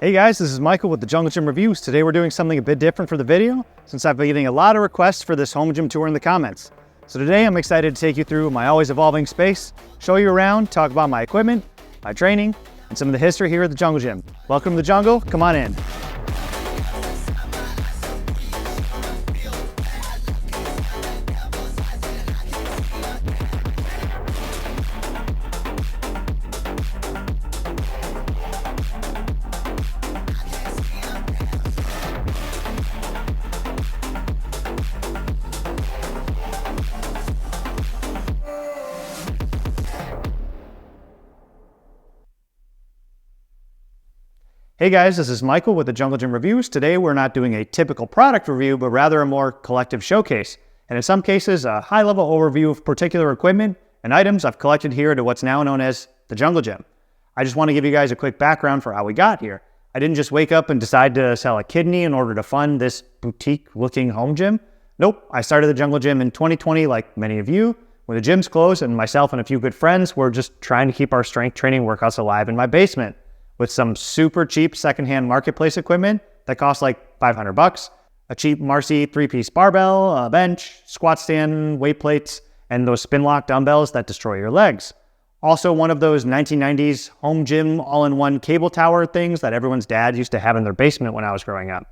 Hey guys, this is Michael with the Jungle Gym Reviews. Today we're doing something a bit different for the video since I've been getting a lot of requests for this home gym tour in the comments. So today I'm excited to take you through my always evolving space, show you around, talk about my equipment, my training, and some of the history here at the Jungle Gym. Welcome to the jungle, come on in. Hey guys, this is Michael with the Jungle Gym Reviews. Today we're not doing a typical product review, but rather a more collective showcase. And in some cases, a high-level overview of particular equipment and items I've collected here to what's now known as the Jungle Gym. I just want to give you guys a quick background for how we got here. I didn't just wake up and decide to sell a kidney in order to fund this boutique-looking home gym. Nope, I started the Jungle Gym in 2020 like many of you, when the gyms closed and myself and a few good friends were just trying to keep our strength training workouts alive in my basement, with some super cheap secondhand marketplace equipment that costs like 500 bucks, a cheap Marcy 3-piece barbell, a bench, squat stand, weight plates, and those spin lock dumbbells that destroy your legs. Also one of those 1990s home gym all-in-one cable tower things that everyone's dad used to have in their basement when I was growing up.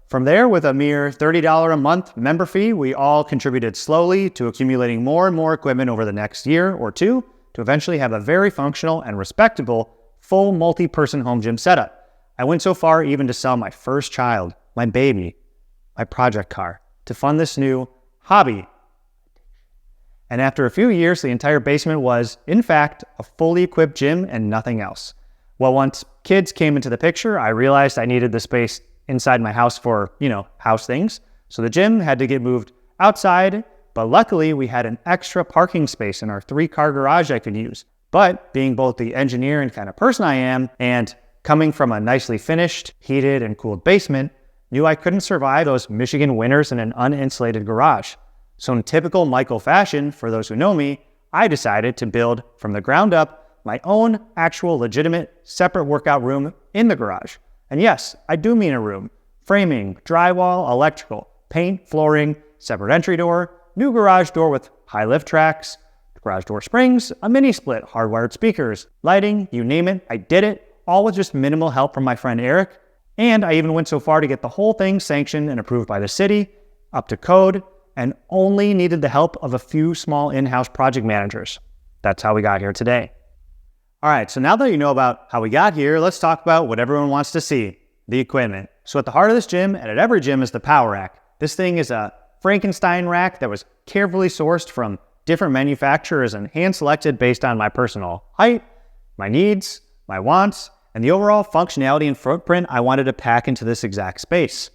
From there, with a mere $30 a month member fee, we all contributed slowly to accumulating more and more equipment over the next year or two to eventually have a very functional and respectable full multi-person home gym setup. I went so far even to sell my first child, my baby, my project car, to fund this new hobby. And after a few years, the entire basement was, in fact, a fully equipped gym and nothing else. Well, once kids came into the picture, I realized I needed the space inside my house for, house things. So the gym had to get moved outside, but luckily we had an extra parking space in our 3-car garage I could use. But being both the engineer and kind of person I am, and coming from a nicely finished, heated, and cooled basement, knew I couldn't survive those Michigan winters in an uninsulated garage. So in typical Michael fashion, for those who know me, I decided to build from the ground up my own actual legitimate separate workout room in the garage. And yes, I do mean a room. Framing, drywall, electrical, paint, flooring, separate entry door, new garage door with high lift tracks, garage door springs, a mini split, hardwired speakers, lighting, you name it, I did it, all with just minimal help from my friend Eric. And I even went so far to get the whole thing sanctioned and approved by the city, up to code, and only needed the help of a few small in-house project managers. That's how we got here today. All right, so now that you know about how we got here, let's talk about what everyone wants to see, the equipment. So at the heart of this gym, and at every gym, is the power rack. This thing is a Frankenstein rack that was carefully sourced from different manufacturers and hand-selected based on my personal height, my needs, my wants, and the overall functionality and footprint I wanted to pack into this exact space.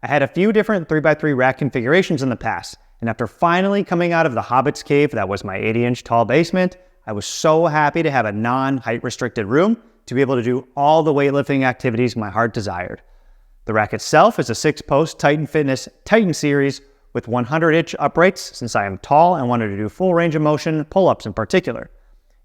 I had a few different 3x3 rack configurations in the past, and after finally coming out of the Hobbit's cave that was my 80-inch tall basement, I was so happy to have a non-height restricted room to be able to do all the weightlifting activities my heart desired. The rack itself is a 6-post Titan Fitness Titan series with 100-inch uprights, since I am tall and wanted to do full range of motion, pull-ups in particular.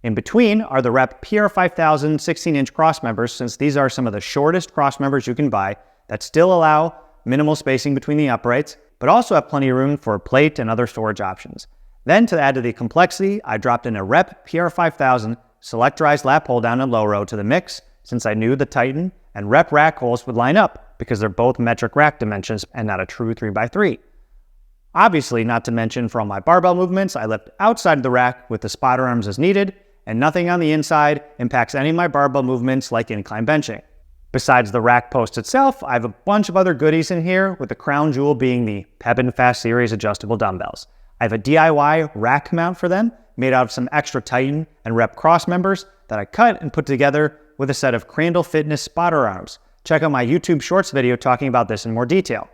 In between are the Rep PR5000 16-inch cross members, since these are some of the shortest cross members you can buy that still allow minimal spacing between the uprights, but also have plenty of room for plate and other storage options. Then, to add to the complexity, I dropped in a Rep PR5000 selectorized lap pull down and low row to the mix, since I knew the Titan and Rep rack holes would line up, because they're both metric rack dimensions and not a true 3x3. Obviously, not to mention for all my barbell movements, I lift outside of the rack with the spotter arms as needed, and nothing on the inside impacts any of my barbell movements like incline benching. Besides the rack post itself, I have a bunch of other goodies in here, with the crown jewel being the Pepin Fast Series adjustable dumbbells. I have a DIY rack mount for them, made out of some extra Titan and Rep cross members that I cut and put together with a set of Crandall Fitness spotter arms. Check out my YouTube Shorts video talking about this in more detail.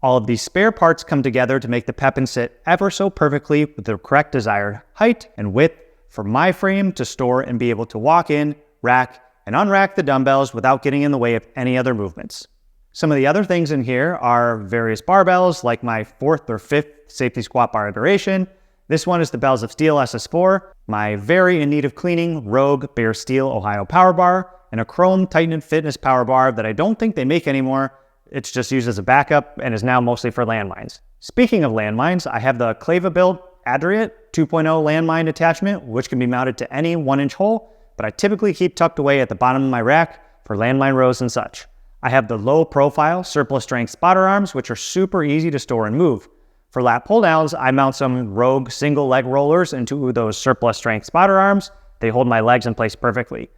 All of these spare parts come together to make the Pepin sit ever so perfectly with the correct desired height and width for my frame to store and be able to walk in, rack, and unrack the dumbbells without getting in the way of any other movements. Some of the other things in here are various barbells, like my 4th or 5th safety squat bar iteration. This one is the Bells of Steel SS4, my very in need of cleaning Rogue Bare Steel Ohio Power Bar, and a chrome Titan Fitness power bar that I don't think they make anymore. It's just used as a backup and is now mostly for landmines. Speaking of landmines, I have the Kettlebell Adriat 2.0 landmine attachment, which can be mounted to any 1-inch hole, but I typically keep tucked away at the bottom of my rack for landmine rows and such. I have the low profile surplus strength spotter arms, which are super easy to store and move. For lat pull downs, I mount some Rogue single leg rollers into those surplus strength spotter arms. They hold my legs in place perfectly.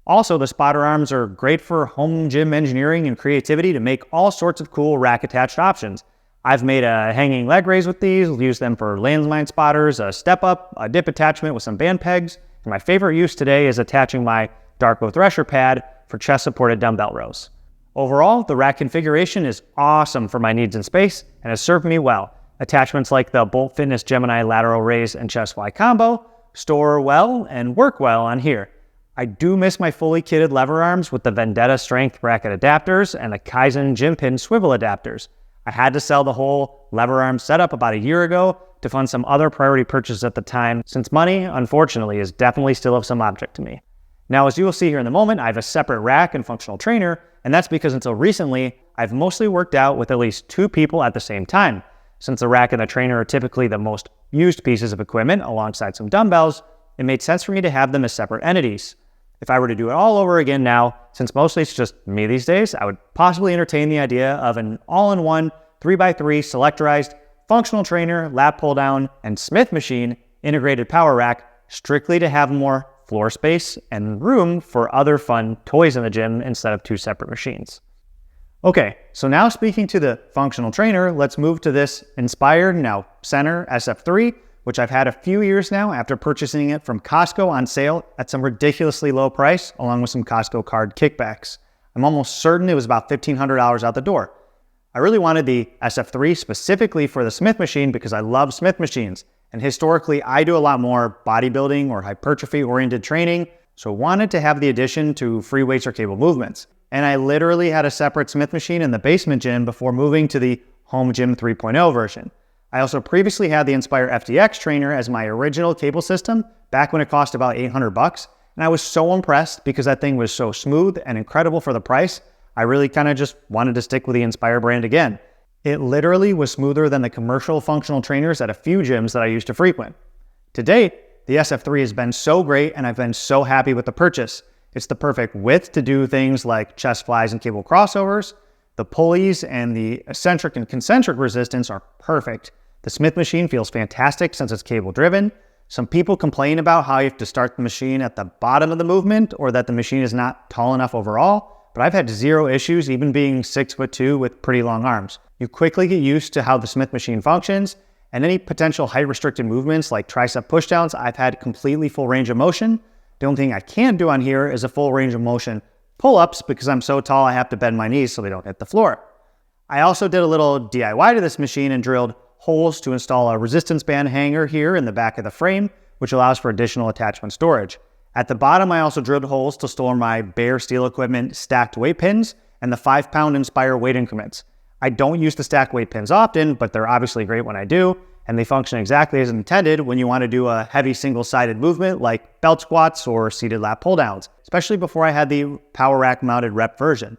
Also, the spotter arms are great for home gym engineering and creativity to make all sorts of cool rack attached options. I've made a hanging leg raise with these, used them for landmine spotters, a step up, a dip attachment with some band pegs, and my favorite use today is attaching my Darko Thresher pad for chest supported dumbbell rows. Overall, the rack configuration is awesome for my needs in space and has served me well. Attachments like the Bolt Fitness Gemini lateral raise and chest fly combo store well and work well on here. I do miss my fully kitted lever arms with the Vendetta strength bracket adapters and the Kaizen gym pin swivel adapters. I had to sell the whole lever arm setup about a year ago to fund some other priority purchases at the time, since money, unfortunately, is definitely still of some object to me. Now, as you will see here in a moment, I have a separate rack and functional trainer, and that's because until recently, I've mostly worked out with at least 2 people at the same time. Since the rack and the trainer are typically the most used pieces of equipment alongside some dumbbells, it made sense for me to have them as separate entities. If I were to do it all over again now, since mostly it's just me these days, I would possibly entertain the idea of an all-in-one 3x3 selectorized functional trainer, lat pull down, and Smith machine integrated power rack strictly to have more floor space and room for other fun toys in the gym instead of 2 separate machines. Okay, so now speaking to the functional trainer, let's move to this Inspired, now Center SF3, which I've had a few years now after purchasing it from Costco on sale at some ridiculously low price, along with some Costco card kickbacks. I'm almost certain it was about $1,500 out the door. I really wanted the SF3 specifically for the Smith machine because I love Smith machines, and historically I do a lot more bodybuilding or hypertrophy-oriented training, so wanted to have the addition to free weights or cable movements. And I literally had a separate Smith machine in the basement gym before moving to the Home Gym 3.0 version. I also previously had the Inspire FDX trainer as my original cable system back when it cost about $800, and I was so impressed because that thing was so smooth and incredible for the price. I really kind of just wanted to stick with the Inspire brand again. It literally was smoother than the commercial functional trainers at a few gyms that I used to frequent. To date, the SF3 has been so great and I've been so happy with the purchase. It's the perfect width to do things like chest flies and cable crossovers. The pulleys and the eccentric and concentric resistance are perfect. The Smith machine feels fantastic since it's cable driven. Some people complain about how you have to start the machine at the bottom of the movement or that the machine is not tall enough overall, but I've had 0 issues even being 6'2" with pretty long arms. You quickly get used to how the Smith machine functions, and any potential height restricted movements like tricep pushdowns, I've had completely full range of motion. The only thing I can't do on here is a full range of motion pull-ups because I'm so tall I have to bend my knees so they don't hit the floor. I also did a little DIY to this machine and drilled holes to install a resistance band hanger here in the back of the frame, which allows for additional attachment storage. At the bottom, I also drilled holes to store my bare steel equipment stacked weight pins and the 5-pound Inspire weight increments. I don't use the stacked weight pins often, but they're obviously great when I do, and they function exactly as intended when you want to do a heavy single-sided movement like belt squats or seated lat pull-downs, especially before I had the power rack mounted rep version.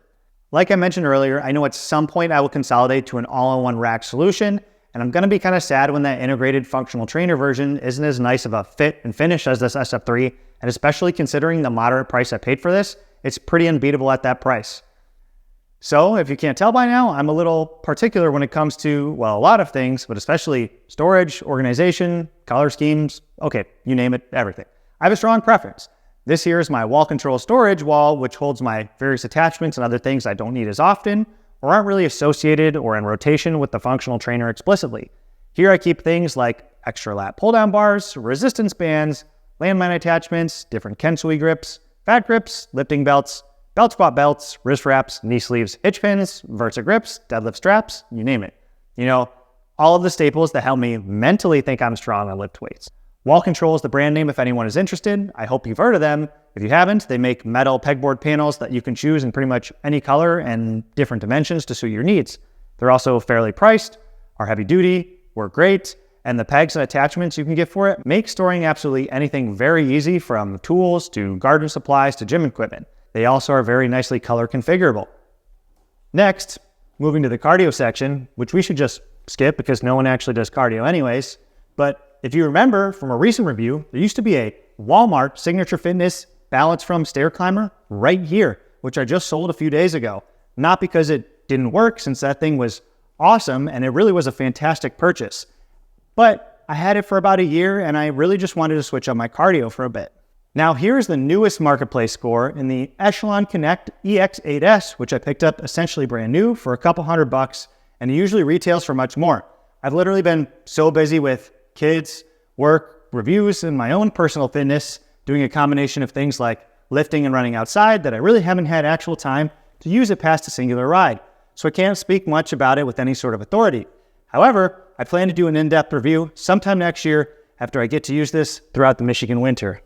Like I mentioned earlier, I know at some point I will consolidate to an all-in-one rack solution, and I'm going to be kind of sad when that integrated functional trainer version isn't as nice of a fit and finish as this SF3, and especially considering the moderate price I paid for this, it's pretty unbeatable at that price. So, if you can't tell by now, I'm a little particular when it comes to, well, a lot of things, but especially storage, organization, color schemes, okay, you name it, everything. I have a strong preference. This here is my wall control storage wall, which holds my various attachments and other things I don't need as often, or aren't really associated or in rotation with the functional trainer explicitly. Here I keep things like extra lat pull-down bars, resistance bands, landmine attachments, different Kensui grips, fat grips, lifting belts, belt squat belts, wrist wraps, knee sleeves, hitch pins, Versa grips, deadlift straps, you name it. You know, all of the staples that help me mentally think I'm strong on lift weights. Wall Control is the brand name if anyone is interested. I hope you've heard of them. If you haven't, they make metal pegboard panels that you can choose in pretty much any color and different dimensions to suit your needs. They're also fairly priced, are heavy duty, work great, and the pegs and attachments you can get for it make storing absolutely anything very easy, from tools to garden supplies to gym equipment. They also are very nicely color configurable. Next, moving to the cardio section, which we should just skip because no one actually does cardio anyways. But if you remember from a recent review, there used to be a Walmart Signature Fitness Balance From Stair Climber right here, which I just sold a few days ago. Not because it didn't work, since that thing was awesome and it really was a fantastic purchase. But I had it for about a year and I really just wanted to switch up my cardio for a bit. Now here's the newest marketplace score in the Echelon Connect EX8S, which I picked up essentially brand new for a couple $100, and it usually retails for much more. I've literally been so busy with kids, work, reviews, and my own personal fitness, doing a combination of things like lifting and running outside, that I really haven't had actual time to use it past a singular ride. So I can't speak much about it with any sort of authority. However, I plan to do an in-depth review sometime next year after I get to use this throughout the Michigan winter.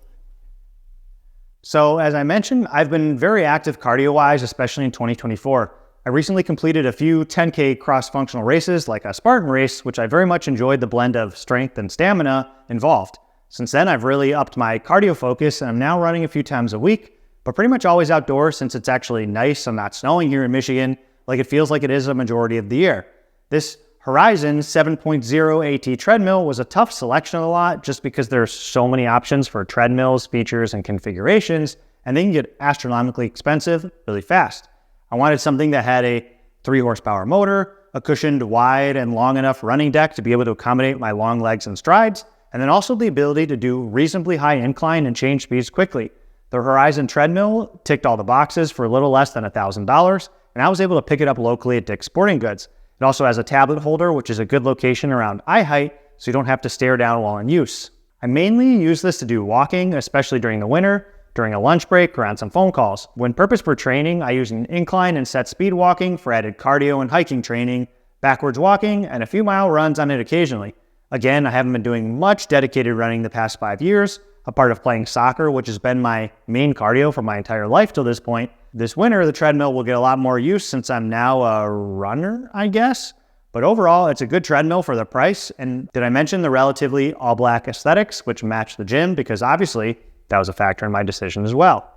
So as I mentioned, I've been very active cardio-wise, especially in 2024. I recently completed a few 10K cross-functional races like a Spartan race, which I very much enjoyed the blend of strength and stamina involved. Since then, I've really upped my cardio focus and I'm now running a few times a week, but pretty much always outdoors since it's actually nice and not snowing here in Michigan like it feels like it is a majority of the year. This Horizon 7.0 AT treadmill was a tough selection of the lot just because there's so many options for treadmills, features, and configurations, and they can get astronomically expensive really fast. I wanted something that had a 3 horsepower motor, a cushioned wide and long enough running deck to be able to accommodate my long legs and strides, and then also the ability to do reasonably high incline and change speeds quickly. The Horizon treadmill ticked all the boxes for a little less than $1,000, and I was able to pick it up locally at Dick's Sporting Goods. It also has a tablet holder, which is a good location around eye height, so you don't have to stare down while in use. I mainly use this to do walking, especially during the winter, during a lunch break, or on some phone calls. When purpose for training, I use an incline and set speed walking for added cardio and hiking training, backwards walking, and a few mile runs on it occasionally. Again, I haven't been doing much dedicated running the past 5 years, a part of playing soccer, which has been my main cardio for my entire life till this point. This winter, the treadmill will get a lot more use since I'm now a runner, I guess. But overall, it's a good treadmill for the price. And did I mention the relatively all-black aesthetics, which match the gym? Because obviously, that was a factor in my decision as well.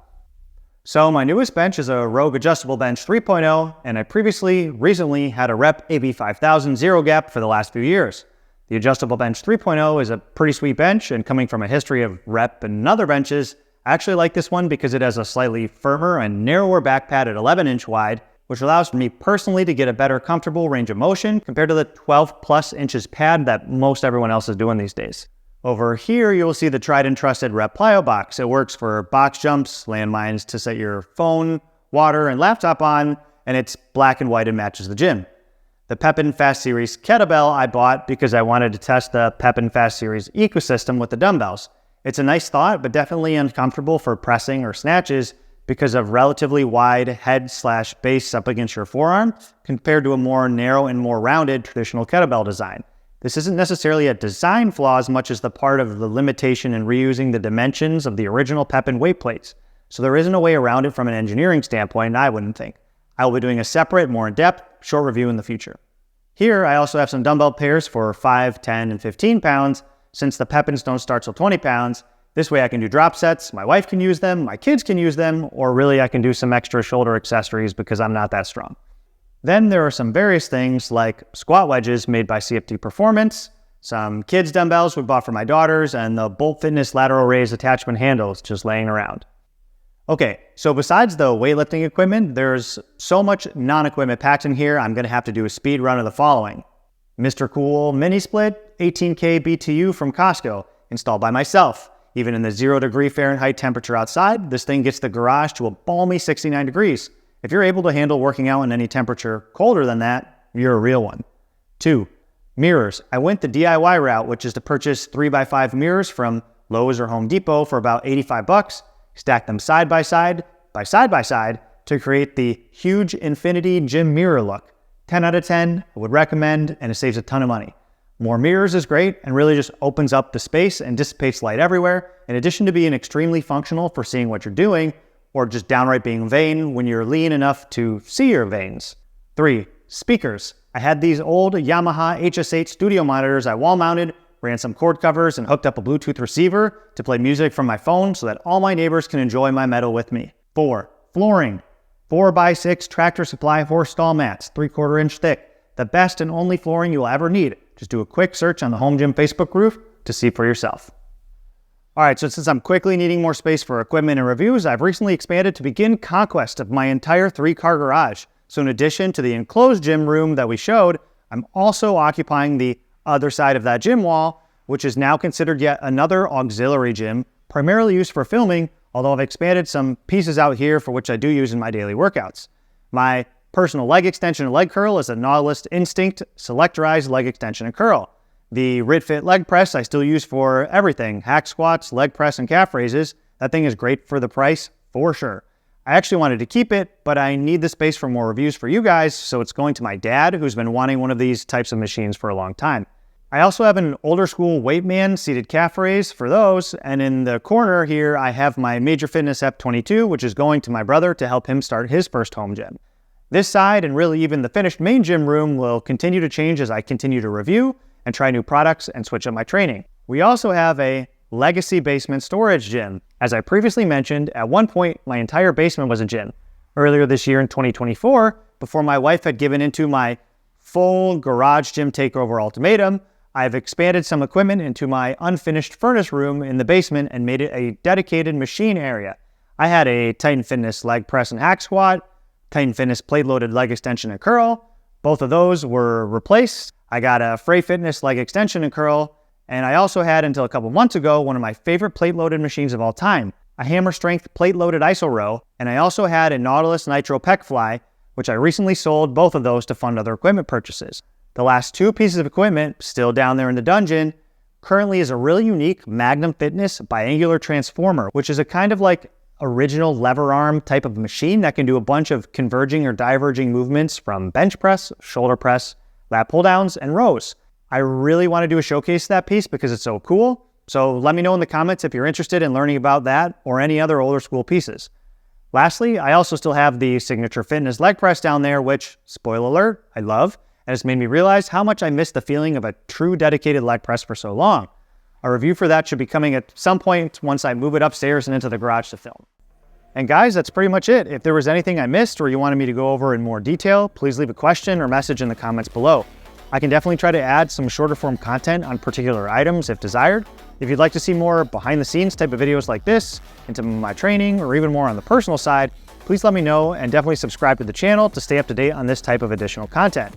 So my newest bench is a Rogue Adjustable Bench 3.0, and I recently had a Rep AB5000 Zero Gap for the last few years. The Adjustable Bench 3.0 is a pretty sweet bench, and coming from a history of Rep and other benches, I actually like this one because it has a slightly firmer and narrower back pad at 11-inch wide, which allows me personally to get a better comfortable range of motion compared to the 12 plus inches pad that most everyone else is doing these days. Over here, you will see the tried and trusted Rep Plyo box. It works for box jumps, landmines to set your phone, water, and laptop on, and it's black and white and matches the gym. The Pepin Fast Series Kettlebell I bought because I wanted to test the Pepin Fast Series ecosystem with the dumbbells. It's a nice thought, but definitely uncomfortable for pressing or snatches because of relatively wide head/base up against your forearm compared to a more narrow and more rounded traditional kettlebell design. This isn't necessarily a design flaw as much as the part of the limitation in reusing the dimensions of the original Pepin weight plates. So there isn't a way around it from an engineering standpoint, I wouldn't think. I will be doing a separate, more in-depth, short review in the future. Here, I also have some dumbbell pairs for 5, 10, and 15 pounds. Since the Pepins don't start till 20 pounds, this way I can do drop sets, my wife can use them, my kids can use them, or really I can do some extra shoulder accessories because I'm not that strong. Then there are some various things like squat wedges made by CFD Performance, some kids dumbbells we bought for my daughters, and the Bolt Fitness lateral raise attachment handles just laying around. Okay, so besides the weightlifting equipment, there's so much non-equipment packed in here, I'm gonna have to do a speed run of the following. Mr. Cool Mini Split 18K BTU from Costco, installed by myself. Even in the 0 Fahrenheit temperature outside, this thing gets the garage to a balmy 69 degrees. If you're able to handle working out in any temperature colder than that, you're a real one. 2. Mirrors. I went the DIY route, which is to purchase 3x5 mirrors from Lowe's or Home Depot for about $85, stack them side by side to create the huge infinity gym mirror look. 10 out of 10, I would recommend, and it saves a ton of money. More mirrors is great and really just opens up the space and dissipates light everywhere, in addition to being extremely functional for seeing what you're doing, or just downright being vain when you're lean enough to see your veins. 3. Speakers. I had these old Yamaha HS8 studio monitors I wall mounted, ran some cord covers, and hooked up a Bluetooth receiver to play music from my phone so that all my neighbors can enjoy my metal with me. 4. Flooring, 4x6 Tractor Supply horse stall mats, 3/4 inch thick. The best and only flooring you will ever need. Just do a quick search on the Home Gym Facebook group to see for yourself. All right, so since I'm quickly needing more space for equipment and reviews, I've recently expanded to begin conquest of my entire 3-car garage. So in addition to the enclosed gym room that we showed, I'm also occupying the other side of that gym wall, which is now considered yet another auxiliary gym, primarily used for filming, although I've expanded some pieces out here for which I do use in my daily workouts. My personal leg extension and leg curl is a Nautilus Instinct Selectorized leg extension and curl. The RidFit leg press I still use for everything, hack squats, leg press, and calf raises. That thing is great for the price, for sure. I actually wanted to keep it, but I need the space for more reviews for you guys, so it's going to my dad, who's been wanting one of these types of machines for a long time. I also have an older school Weightman seated calf raise for those, and in the corner here, I have my Major Fitness F22, which is going to my brother to help him start his first home gym. This side, and really even the finished main gym room, will continue to change as I continue to review and try new products and switch up my training. We also have a legacy basement storage gym. As I previously mentioned, at one point, my entire basement was a gym. Earlier this year in 2024, before my wife had given into my full garage gym takeover ultimatum, I've expanded some equipment into my unfinished furnace room in the basement and made it a dedicated machine area. I had a Titan Fitness leg press and hack squat, Titan Fitness plate-loaded leg extension and curl. Both of those were replaced. I got a Frey Fitness leg extension and curl, and I also had, until a couple months ago, one of my favorite plate-loaded machines of all time, a Hammer Strength plate-loaded iso row, and I also had a Nautilus Nitro Pec Fly, which I recently sold both of those to fund other equipment purchases. The last two pieces of equipment, still down there in the dungeon, currently is a really unique Magnum Fitness biangular transformer, which is a kind of like original lever arm type of machine that can do a bunch of converging or diverging movements from bench press, shoulder press, lat pull downs, and rows. I really want to do a showcase of that piece because it's so cool. So let me know in the comments if you're interested in learning about that or any other older school pieces. Lastly, I also still have the Signature Fitness leg press down there, which, spoiler alert, I love, and it's made me realize how much I missed the feeling of a true dedicated leg press for so long. A review for that should be coming at some point once I move it upstairs and into the garage to film. And guys, that's pretty much it. If there was anything I missed or you wanted me to go over in more detail, please leave a question or message in the comments below. I can definitely try to add some shorter form content on particular items if desired. If you'd like to see more behind the scenes type of videos like this, into my training, or even more on the personal side, please let me know and definitely subscribe to the channel to stay up to date on this type of additional content.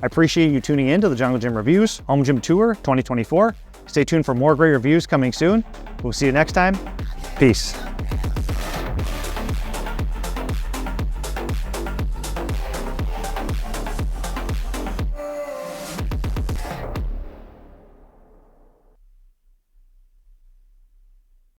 I appreciate you tuning in to the Jungle Gym Reviews Home Gym Tour 2024. Stay tuned for more great reviews coming soon. We'll see you next time. Peace.